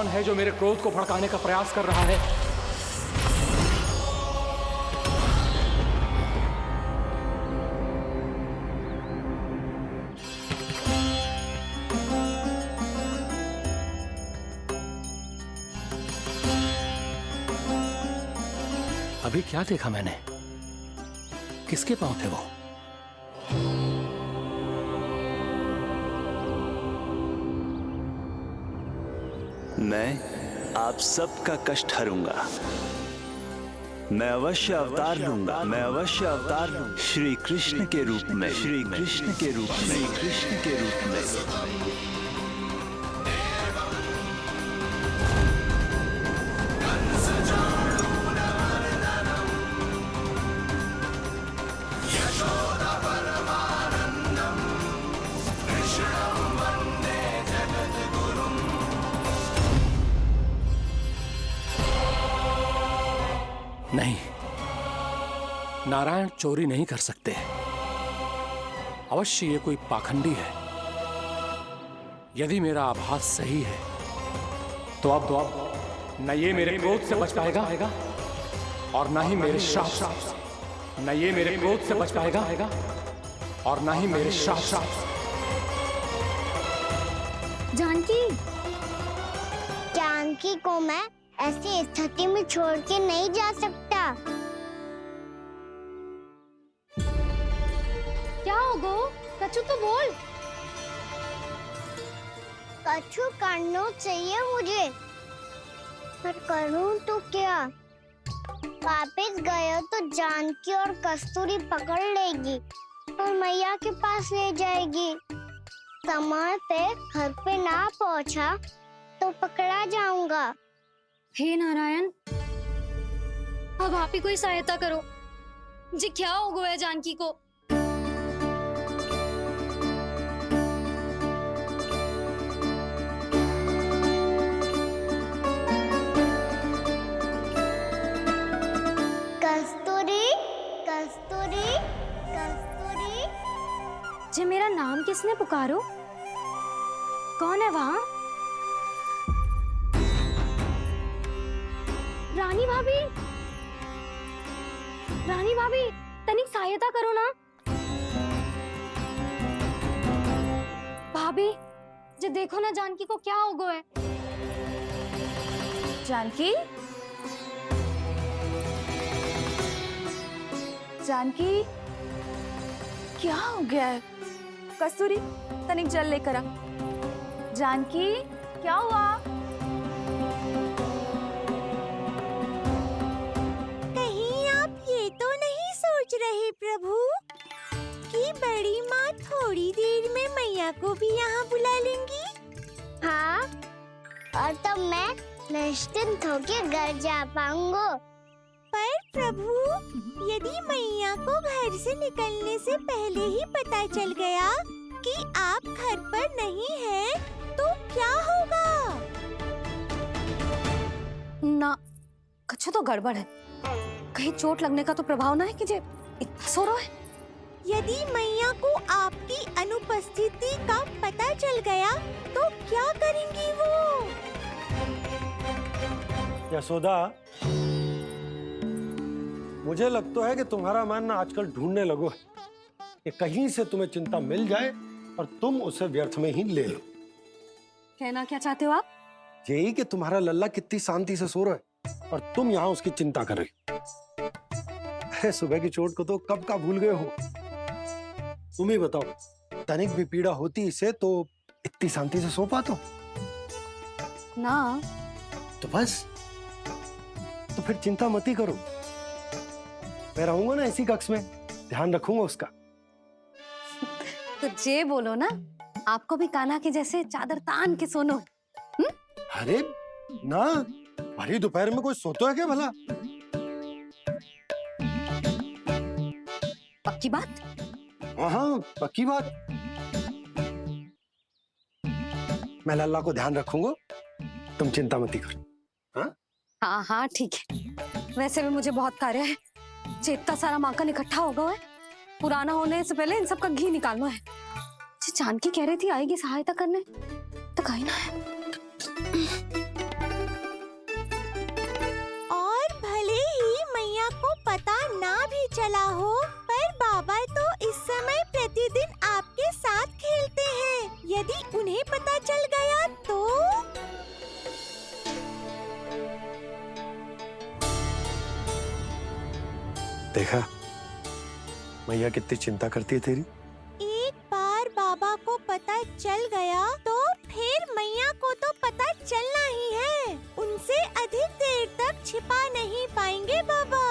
कौन है जो मेरे क्रोध को भड़काने का प्रयास कर रहा है? अभी क्या देखा मैंने? किसके पांव थे वो? मैं आप सबका कष्ट हरूंगा। मैं अवश्य अवतार लूंगा। मैं अवश्य अवतार लूंगा। श्री कृष्ण के रूप में। श्री कृष्ण के रूप में। श्री कृष्ण के रूप में। नहीं, नारायण चोरी नहीं कर सकते। अवश्य ये कोई पाखंडी है। यदि मेरा आभास सही है तो अब न ये मेरे क्रोध से बच पाएगा और न ही मेरे श्राप से। न ये मेरे क्रोध से बच पाएगा और न ही मेरे श्राप से। जानकी, जानकी को मैं ऐसी स्थिति में छोड़ के नहीं जा सकता। क्या हो गो? कछु तो बोल। कछु करना चाहिए मुझे, पर करूं तो क्या? वापस गया तो जानकी और कस्तूरी पकड़ लेगी और मैया के पास ले जाएगी। समय पे घर पे ना पहुंचा तो पकड़ा जाऊंगा। हे नारायण, अब आप ही कोई सहायता करो। जी क्या हो गया जानकी को? कस्तूरी, कस्तूरी, कस्तूरी। जी मेरा नाम किसने पुकारो? कौन है वहाँ? रानी भाभी, रानी भाभी, तनिक सहायता करो ना। भाभी, जी देखो ना जानकी को क्या हो गया है। जानकी, जानकी, क्या हो गया है? कस्तूरी, तनिक जल लेकर आ। जानकी, क्या हुआ? रहे प्रभु कि बड़ी माँ थोड़ी देर में मैया को भी यहाँ बुला लेंगी। हाँ, और तब मैं निश्चिंत होकर घर जा पाऊंगा। पर प्रभु, यदि मैया को घर से निकलने से पहले ही पता चल गया कि आप घर पर नहीं हैं, तो क्या होगा? ना, कुछ तो गड़बड़ है। कहीं चोट लगने का तो प्रभाव ना है कि जे इतना सो रहा है। यदि मैया को आपकी अनुपस्थिति का पता चल गया तो क्या करेंगी वो? यशोदा, मुझे लगता है कि तुम्हारा मन आजकल ढूंढने लगो है कि कहीं से तुम्हें चिंता मिल जाए और तुम उसे व्यर्थ में ही ले लो। कहना क्या चाहते हो आप? यही कि तुम्हारा लल्ला कितनी शांति से सो रहा है और तुम यहाँ उसकी चिंता कर रही हो। सुबह की चोट को तो कब का भूल गए हो। तुम ही बताओ, तनिक भी पीड़ा होती इसे तो इतनी शांति से सो पाते हो ना? तो बस, तो फिर चिंता मत ही करो। मैं रहूंगा ना इसी कक्ष में, ध्यान रखूंगा उसका। तो जे बोलो ना, आपको भी कान्हा के जैसे चादर तान के सोनो। अरे ना, भरी दोपहर में कोई सोता है क्या भला? पक्की बात? हाँ, पक्की बात। मैं लल्ला को ध्यान रखूंगा, तुम चिंता मत करो। हाँ हाँ हाँ, ठीक है। वैसे भी मुझे बहुत कार्य है। इतना सारा माखन इकट्ठा होगा है, पुराना होने से पहले इन सब का घी निकालना है। जानकी कह रही थी आएगी सहायता करने, तो कहीं ना है। ना भी चला हो, पर बाबा तो इस समय प्रतिदिन आपके साथ खेलते हैं। यदि उन्हें पता चल गया तो? देखा मैया कितनी चिंता करती है तेरी। एक बार बाबा को पता चल गया तो फिर मैया को तो पता चलना ही है। उनसे अधिक देर तक छिपा नहीं पाएंगे बाबा।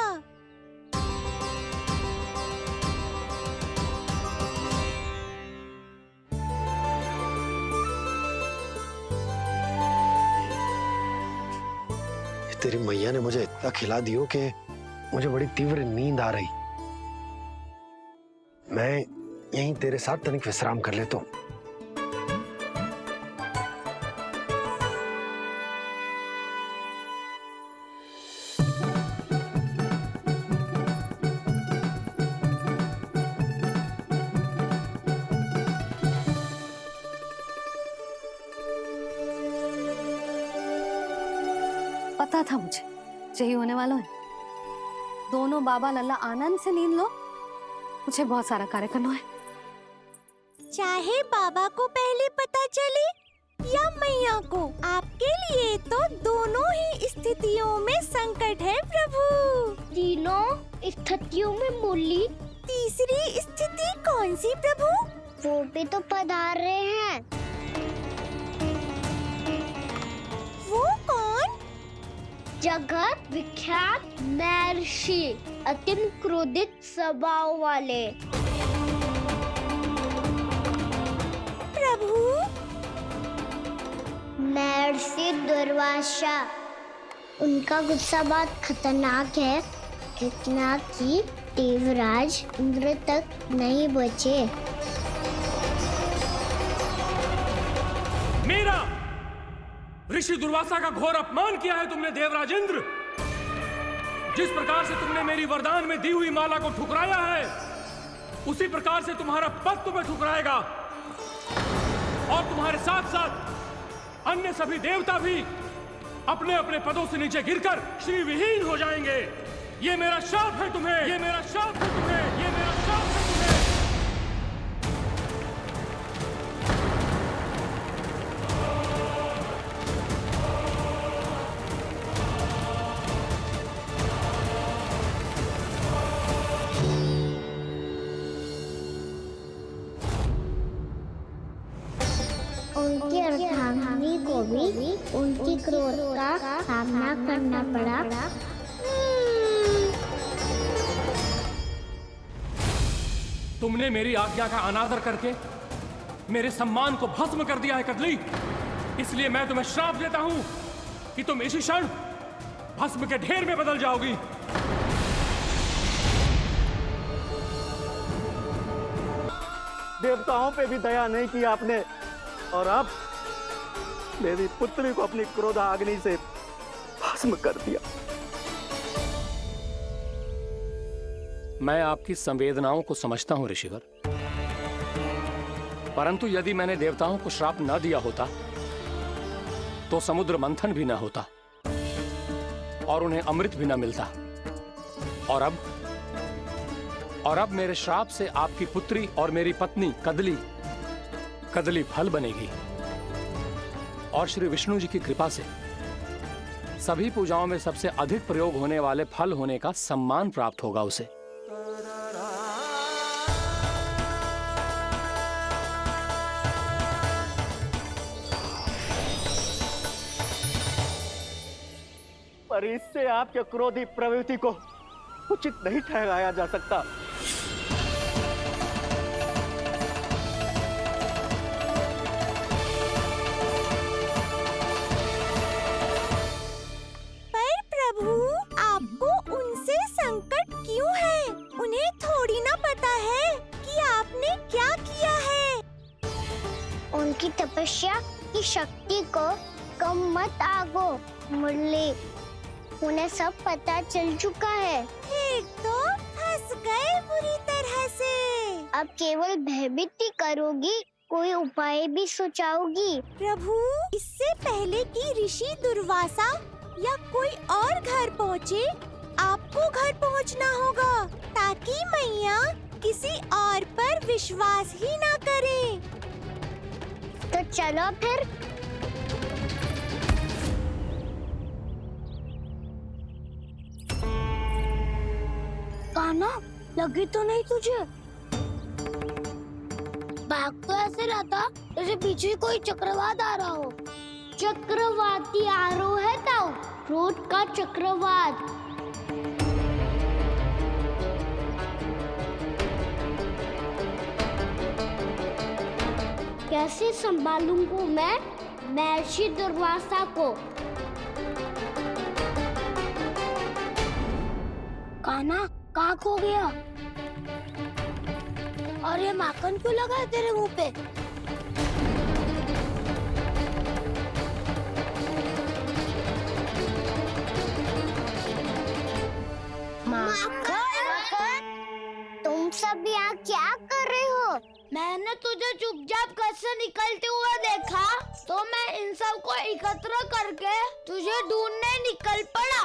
तेरी मैया ने मुझे इतना खिला दियो कि मुझे बड़ी तीव्र नींद आ रही। मैं यहीं तेरे साथ तनिक विश्राम कर लेता हूँ। पता था मुझे यही होने वाला है। दोनों बाबा लल्ला आनंद से नींद लो, मुझे बहुत सारा कार्य करना है। चाहे बाबा को पहले पता चले या मैया को, आपके लिए तो दोनों ही स्थितियों में संकट है प्रभु। तीनों स्थितियों में मूली तीसरी स्थिति कौन सी प्रभु? वो भी तो पधार रहे हैं। वो कौन? जगत विख्यात महर्षि, अत्यंत क्रोधित स्वभाव वाले। प्रभु महर्षि दुर्वासा। उनका गुस्सा बहुत खतरनाक है, इतना कि देवराज इंद्र तक नहीं बचे। मीरा, ऋषि दुर्वासा का घोर अपमान किया है तुमने देवराज इंद्र। जिस प्रकार से तुमने मेरी वरदान में दी हुई माला को ठुकराया है, उसी प्रकार से तुम्हारा पद तुम्हें ठुकराएगा, और तुम्हारे साथ साथ अन्य सभी देवता भी अपने अपने पदों से नीचे गिरकर श्री विहीन हो जाएंगे। ये मेरा शाप है तुम्हें, ये मेरा शाप है तुम्हें, ये मेरा शाप है तुम्हें। उनकी अर्धांगिनी को भी उनकी क्रोध का सामना करना पड़ा। तुमने मेरी आज्ञा का अनादर करके मेरे सम्मान को भस्म कर दिया है कदली। इसलिए मैं तुम्हें श्राप देता हूं कि तुम इसी क्षण भस्म के ढेर में बदल जाओगी। देवताओं पे भी दया नहीं की आपने, और अब मेरी पुत्री को अपनी क्रोधाग्नि से भस्म कर दिया। मैं आपकी संवेदनाओं को समझता हूं ऋषिवर, परंतु यदि मैंने देवताओं को श्राप न दिया होता तो समुद्र मंथन भी न होता और उन्हें अमृत भी न मिलता। और अब मेरे श्राप से आपकी पुत्री और मेरी पत्नी कदली फल बनेगी, और श्री विष्णु जी की कृपा से सभी पूजाओं में सबसे अधिक प्रयोग होने वाले फल होने का सम्मान प्राप्त होगा उसे। पर इससे आपके क्रोधी प्रवृत्ति को उचित नहीं ठहराया जा सकता। पर प्रभु, आपको उनसे संकट क्यों है? उन्हें थोड़ी ना पता है कि आपने क्या किया है। उनकी तपस्या की शक्ति को कम मत आगो मुरली, उन्हें सब पता चल चुका है। फिर तो फंस गए बुरी तरह से। अब केवल भयभीत ही करोगी, कोई उपाय भी सोचाओगी? प्रभु, इससे पहले कि ऋषि दुर्वासा या कोई और घर पहुँचे, आप सबको घर पहुंचना होगा ताकि मैया किसी और पर विश्वास ही ना करे। तो चलो फिर। कान्हा, लगी तो नहीं तुझे? बैग तो ऐसे रहता जैसे पीछे कोई चक्रवात आ रहा हो। चक्रवाती आरो है ताऊ, रोड का चक्रवात। कैसे संभालूंगा मैं महर्षि दुर्वासा को? कान्हा, कहाँ खो गया? और ये माखन क्यों लगा है तेरे मुंह पे? माखन, तुम सब यहाँ क्या कर रहे हो? मैंने तुझे चुपचाप घर से निकलते हुए देखा, तो मैं इन सब को एकत्र करके तुझे ढूंढने निकल पड़ा।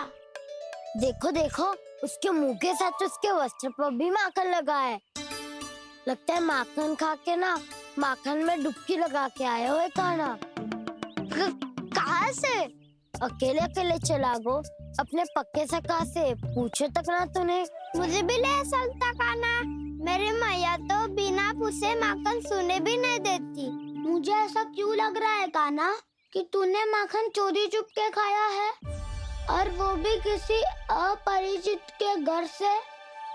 देखो देखो, उसके मुंह के साथ उसके वस्त्र पर भी माखन लगा है। लगता है माखन खा के ना माखन में डुबकी लगा के आए हो कान्हा। कहाँ से? अकेले अकेले चला गो अपने पक्के सखा से, पूछे तक ना तूने। मुझे भी ले चलता कान्हा, मेरी मैया तो बिना पूछे माखन सुने भी नहीं देती। मुझे ऐसा क्यों लग रहा है कान्हा कि तूने माखन चोरी चुप के खाया है, और वो भी किसी अपरिचित के घर से।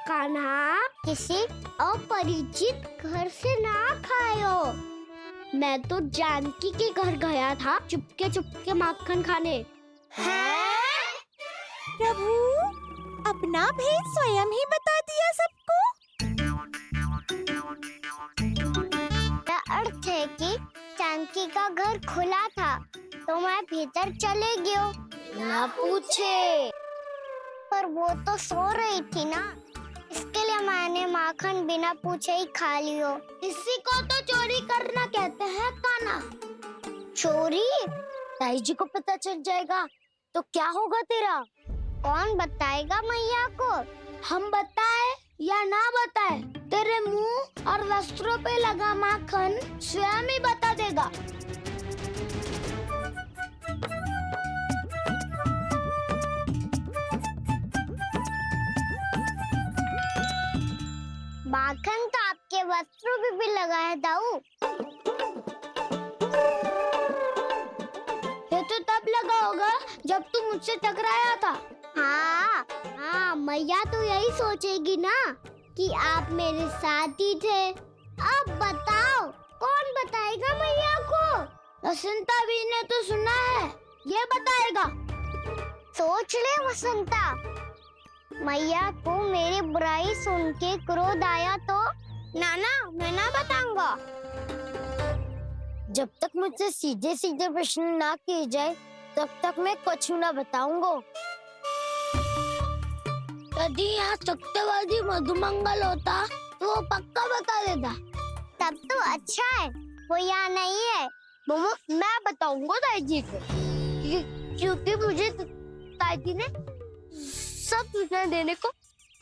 कान्हा, किसी अपरिचित घर से ना खायो। मैं तो जानकी के घर गया था चुपके माखन खाने। हैं? प्रभु, अपना भेद स्वयं ही बता दिया सबको। अर्थ है कि जानकी का घर खुला था तो मैं भीतर चले गयो। ना पूछे, पर वो तो सो रही थी ना, इसके लिए मैंने माखन बिना पूछे ही खा लियो। इसी को तो चोरी करना कहते हैं कान्हा। चोरी? ताई जी को पता चल जाएगा तो क्या होगा तेरा? कौन बताएगा मैया को? हम बताए या ना बताए, तेरे मुंह और वस्त्रों पे लगा माखन स्वयं ही बता देगा। माखन तो आपके वस्त्रों पे भी लगा है दाऊ। ये तो तब लगा होगा जब तू मुझसे टकराया था। हाँ, मैया तो यही सोचेगी ना कि आप मेरे साथ ही थे। अब बताओ, कौन बताएगा मैया को? वसंता भी ने तो सुना है, ये बताएगा। सोच ले वसंता, मैया को मेरी बुराई सुन के क्रोध आया तो नाना मैं ना बताऊंगा। जब तक मुझसे सीधे सीधे प्रश्न ना किए जाए तब तक मैं कुछ ना बताऊंगा। यदि यहाँ सत्यवादी मधुमंगल होता तो वो पक्का बता देता। तब तो अच्छा है वो यहाँ नहीं है। मैं बताऊंगा ताई जी को, क्योंकि मुझे ताई जी ने सब सूचना देने को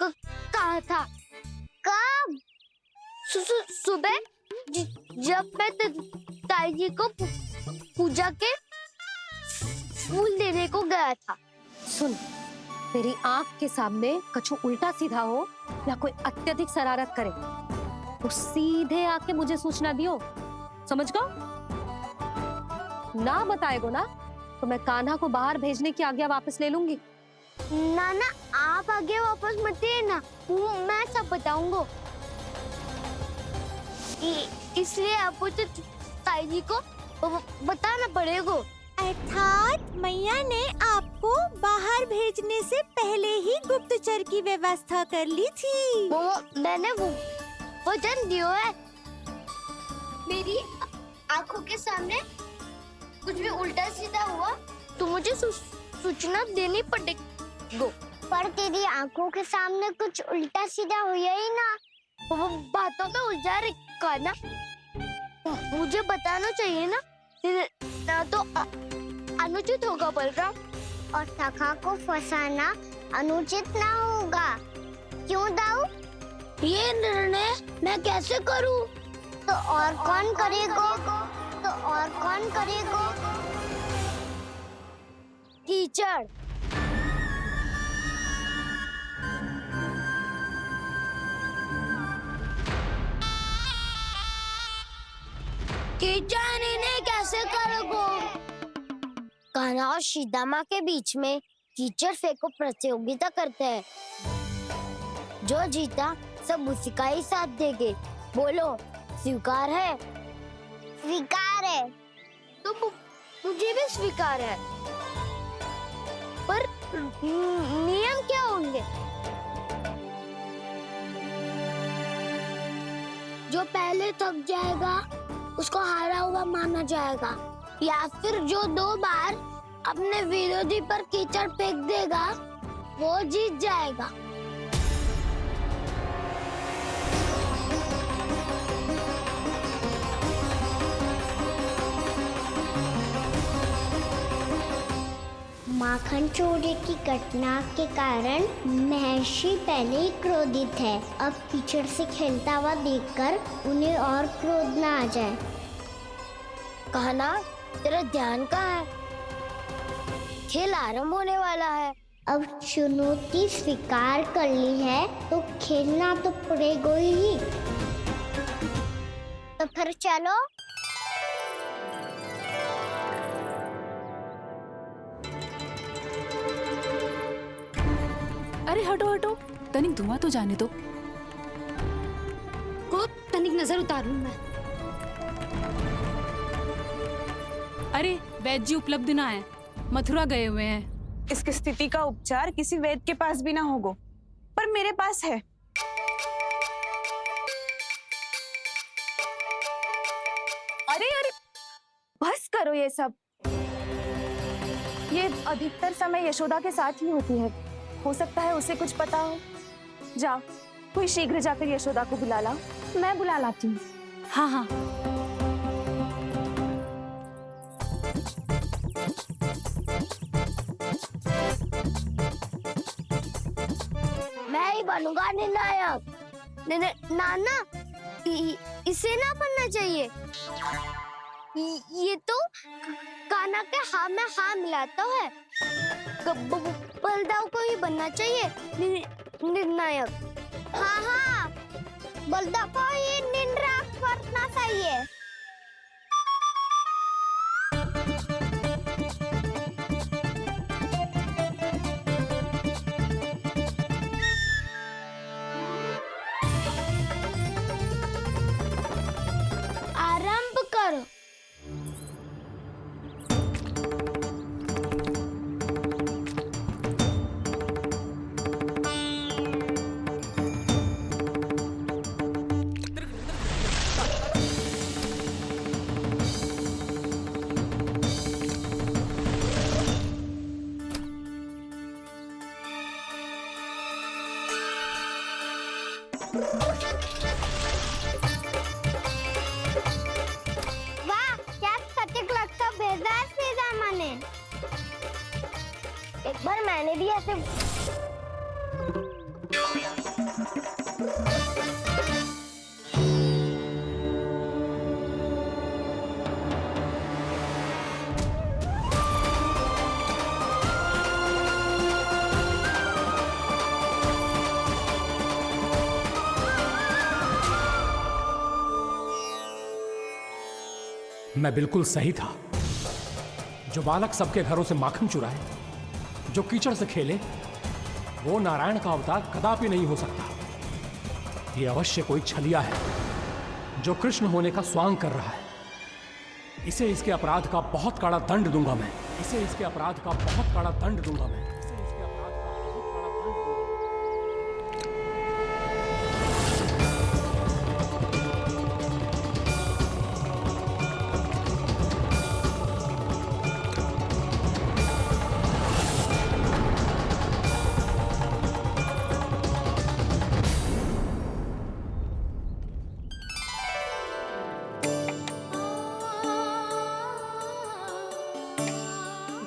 कहा था। कब? सुबह जब मैं ताई जी को पूजा के फूल देने को गया था। सुन, तेरी आंख के सामने कछु उल्टा सीधा हो या कोई अत्यधिक शरारत करे तो सीधे आके मुझे सूचना दियो, समझ गो? ना बताएगो ना तो मैं कान्हा को बाहर भेजने की आज्ञा वापस ले लूंगी। नाना, आप आगे वापस मत देना, मैं सब बताऊंगा। इसलिए आपको तो ताई जी को बताना पड़ेगा। अर्थात मैया ने आपको बाहर भेजने से पहले ही गुप्तचर की व्यवस्था कर ली थी। मैंने वो वचन दिया है। मेरी आंखों के सामने कुछ भी उल्टा सीधा हुआ तो मुझे सूचना देनी पड़ेगी। पर तेरी आंखों के सामने कुछ उल्टा सीधा हुआ ही ना, वो बातों का उलझा रखा ना, मुझे बताना चाहिए ना तो अनुचित होगा बलराम। और सखा को फंसाना अनुचित ना होगा। क्यों दाऊ? ये निर्णय मैं कैसे करूं? तो और कौन करेगा? तो और कौन करेगा? टीचर। टीचर इन्हें कैसे करोगे? कान्हा और सीता माँ के बीच में कीचड़ फेंको प्रतियोगिता करते हैं। जो जीता सब उसी का ही साथ देंगे। बोलो स्वीकार है? स्वीकार है। तो मुझे भी स्वीकार है। पर नियम क्या होंगे? जो पहले थक जाएगा उसको हारा हुआ माना जाएगा, या फिर जो 2 बार अपने विरोधी पर कीचड़ फेंक देगा वो जीत जाएगा। माखन चोरी की घटना के कारण महर्षि पहले ही क्रोधित है। अब कीचड़ से खेलता हुआ देखकर उन्हें और क्रोध ना आ जाए। कहना तेरा ध्यान कहाँ है? खेल आरंभ होने वाला है। अब चुनौती स्वीकार कर ली है तो खेलना तो पड़ेगा ही। तो फिर चलो। अरे हटो हटो, तनिक धुआं तो जाने दो। को तनिक नजर उतार लूं मैं। अरे वैद्य जी उपलब्ध ना है, मथुरा गए हुए हैं। इसकी स्थिति का उपचार किसी वैद्य के पास भी ना होगा, पर मेरे पास है। अरे अरे बस करो ये सब। ये अधिकतर समय यशोदा के साथ ही होती है। हो सकता है उसे कुछ पता हो। जाओ, कोई शीघ्र जाकर यशोदा को बुला लाओ। मैं बुला लाती हूँ। हाँ हाँ। मैं ही बनूंगा निर्णायक। नाना, इसे ना बनना चाहिए। ये तो कान्हा के हाँ में हाँ मिलाता है। बलदाऊ को ही बनना चाहिए निर्णायक। हाँ हाँ, बलदाऊ को ही निर्णायक बनना चाहिए। आरंभ करो। वाह, क्या सटीक लगता भेजा है सीधा मैंने। एक बार मैंने भी ऐसे मैं बिल्कुल सही था। जो बालक सबके घरों से माखन चुराए, जो कीचड़ से खेले, वो नारायण का अवतार कदापि नहीं हो सकता। ये अवश्य कोई छलिया है जो कृष्ण होने का स्वांग कर रहा है। इसे इसके अपराध का बहुत कड़ा दंड दूंगा मैं। इसे इसके अपराध का बहुत कड़ा दंड दूंगा मैं। इसे इसके अपराध का बहुत कड़ा दंड दूंगा।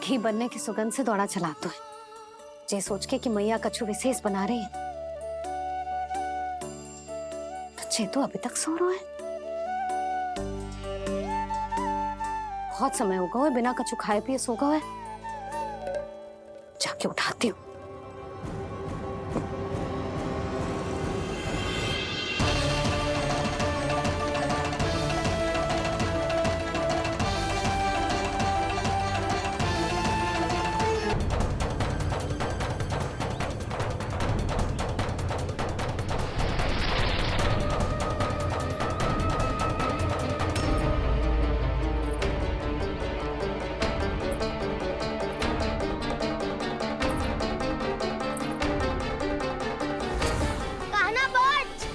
घी बनने की सुगंध से दौड़ा चला तो है। जे सोच के कि मैया कछु विशेष बना रही है, तो चे तो अभी तक सो रहा है। बहुत समय हो गया है बिना कछु खाए पिए सो गया है। जाके उठाती हूँ। कहना बच।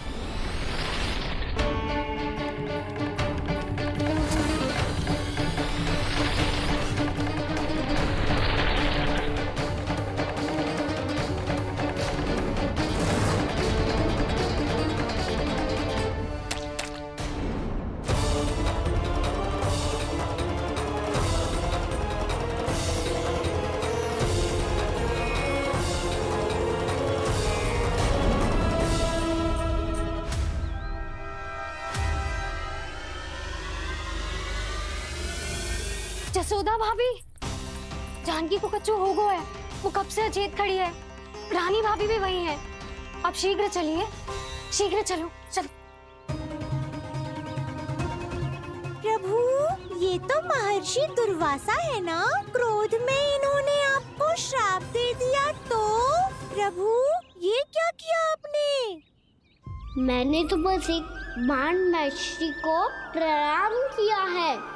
जसोदा भाभी, जानकी को कच्चू हो गया है। वो कब से अचेत खड़ी है। रानी भाभी भी वही है। आप शीघ्र चलिए, शीघ्र चलो, चलो। प्रभु, ये तो महर्षि दुर्वासा है ना? क्रोध में इन्होंने आपको श्राप दे दिया तो? प्रभु, ये क्या किया आपने? मैंने तो बस एक बाण महर्षि को प्रणाम किया है।